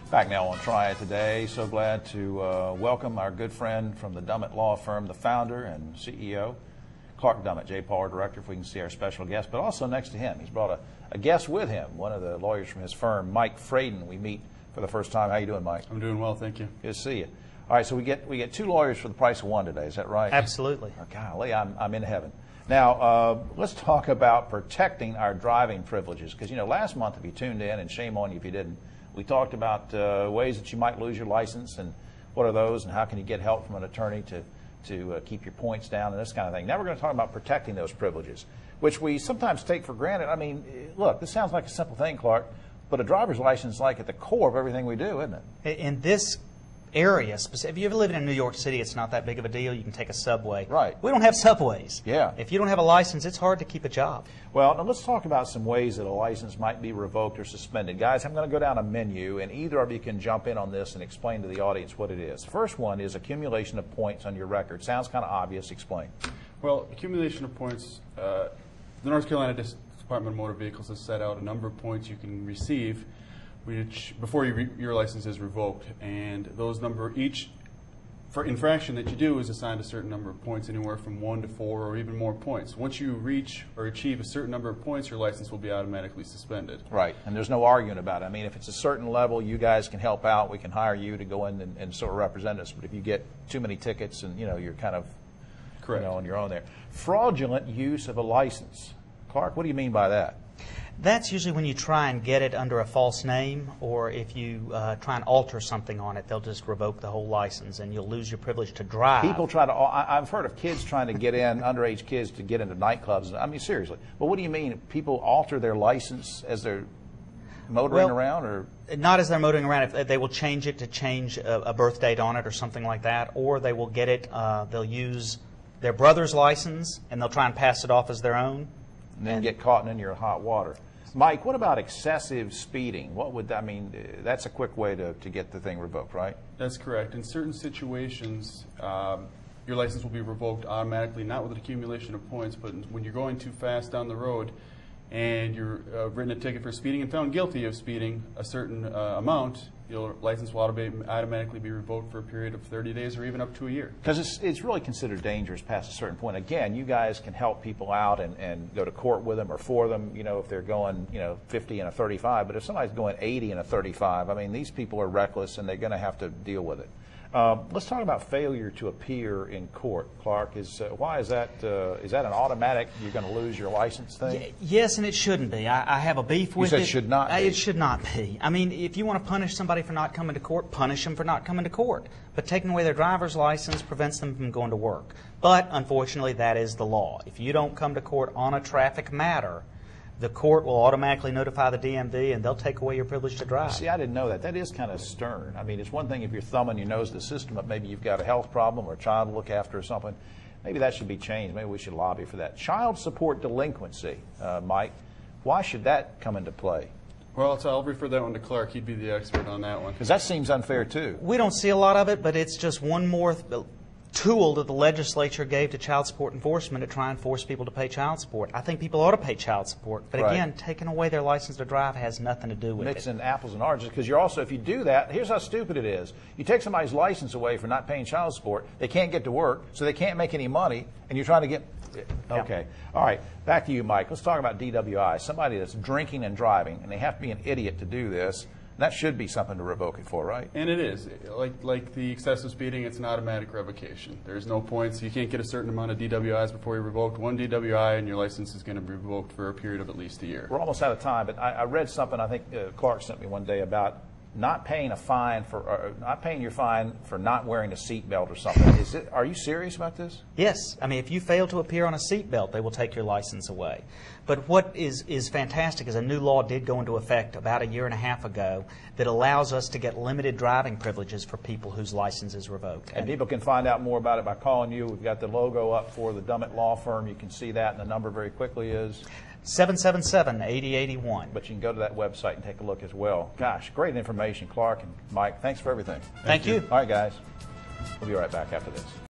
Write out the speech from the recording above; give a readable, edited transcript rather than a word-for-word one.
Back now on Try It Today. So glad to welcome our good friend from the Dummett Law Firm, the founder and CEO, Clark Dummett, J. Paul, director, if we can see our special guest. But also next to him, he's brought a guest with him, one of the lawyers from his firm, Mike Fradin. We meet for the first time. How you doing, Mike? I'm doing well, thank you. Good to see you. All right, so we get two lawyers for the price of one today. Is that right? Absolutely. Oh, golly, I'm in heaven. Now, let's talk about protecting our driving privileges. Because, last month, if you tuned in, and shame on you if you didn't, we talked about ways that you might lose your license and what are those and how can you get help from an attorney to keep your points down and this kind of thing. Now we're going to talk about protecting those privileges, which we sometimes take for granted. I mean, look, this sounds like a simple thing, Clark, but a driver's license is like at the core of everything we do, isn't it? In this area, if you ever live in New York City, it's not that big of a deal. You can take a subway. Right. We don't have subways. Yeah. If you don't have a license, it's hard to keep a job. Well, now let's talk about some ways that a license might be revoked or suspended. Guys, I'm going to go down a menu, and either of you can jump in on this and explain to the audience what it is. The first one is accumulation of points on your record. Sounds kind of obvious. Explain. Well, accumulation of points, the North Carolina Department of Motor Vehicles has set out a number of points you can receive before your license is revoked, and those each for infraction that you do is assigned a certain number of points, anywhere from 1 to 4 or even more points. Once you reach or achieve a certain number of points, your license will be automatically suspended. Right, and there's no arguing about it. I mean, if it's a certain level, you guys can help out. We can hire you to go in and sort of represent us. But if you get too many tickets and you're kind of on your own there. Fraudulent use of a license. Clark, what do you mean by that? That's usually when you try and get it under a false name, or if you try and alter something on it, they'll just revoke the whole license and you'll lose your privilege to drive. People try to, I've heard of kids trying to get in, underage kids to get into nightclubs. I mean, seriously. But what do you mean? People alter their license as they're motoring around? Or not as they're motoring around. If they will change it to change a birth date on it or something like that, or they will get it, they'll use their brother's license and they'll try and pass it off as their own. And then get caught in your hot water. Mike, what about excessive speeding? What would that mean? That's a quick way to get the thing revoked, right? That's correct. In certain situations, your license will be revoked automatically, not with an accumulation of points, but when you're going too fast down the road and you're written a ticket for speeding and found guilty of speeding a certain amount, your license will automatically be revoked for a period of 30 days or even up to a year. Because it's really considered dangerous past a certain point. Again, you guys can help people out and go to court with them or for them, if they're going 50 and a 35. But if somebody's going 80 and a 35, I mean, these people are reckless and they're going to have to deal with it. Let's talk about failure to appear in court. Clark, why is that? Is that an automatic, you're going to lose your license thing? Yes, and it shouldn't be. I have a beef with it. You said should not be. It should not be. I mean, if you want to punish somebody for not coming to court, punish them for not coming to court. But taking away their driver's license prevents them from going to work. But unfortunately, that is the law. If you don't come to court on a traffic matter, the court will automatically notify the DMV and they'll take away your privilege to drive. See, I didn't know that. That is kind of stern. I mean, it's one thing if you're thumbing your nose at the system, but maybe you've got a health problem or a child to look after or something. Maybe that should be changed. Maybe we should lobby for that. Child support delinquency, Mike, why should that come into play? Well, I'll refer that one to Clark. He'd be the expert on that one. Because that seems unfair, too. We don't see a lot of it, but it's just one more tool that the legislature gave to child support enforcement to try and force people to pay child support. I think people ought to pay child support, but again, taking away their license to drive has nothing to do with it. Mixing apples and oranges, because you're also, if you do that, here's how stupid it is. You take somebody's license away for not paying child support, they can't get to work, so they can't make any money, and you're trying to get... Okay. All right. Back to you, Mike. Let's talk about DWI. Somebody that's drinking and driving, and they have to be an idiot to do this. That should be something to revoke it for, right? And it is. Like the excessive speeding, it's an automatic revocation. There's no points. You can't get a certain amount of DWIs before you're revoked. One DWI and your license is going to be revoked for a period of at least a year. We're almost out of time, but I read something, I think Clark sent me one day about not paying a fine for, not paying your fine for not wearing a seatbelt or something. Are you serious about this? Yes. I mean, if you fail to appear on a seatbelt, they will take your license away. But what is fantastic is a new law did go into effect about a year and a half ago that allows us to get limited driving privileges for people whose license is revoked. And people can find out more about it by calling you. We've got the logo up for the Dummett Law Firm. You can see that, and the number very quickly is 777-8081. But you can go to that website and take a look as well. Gosh, great information, Clark and Mike. Thanks for everything. Thank you. All right, guys. We'll be right back after this.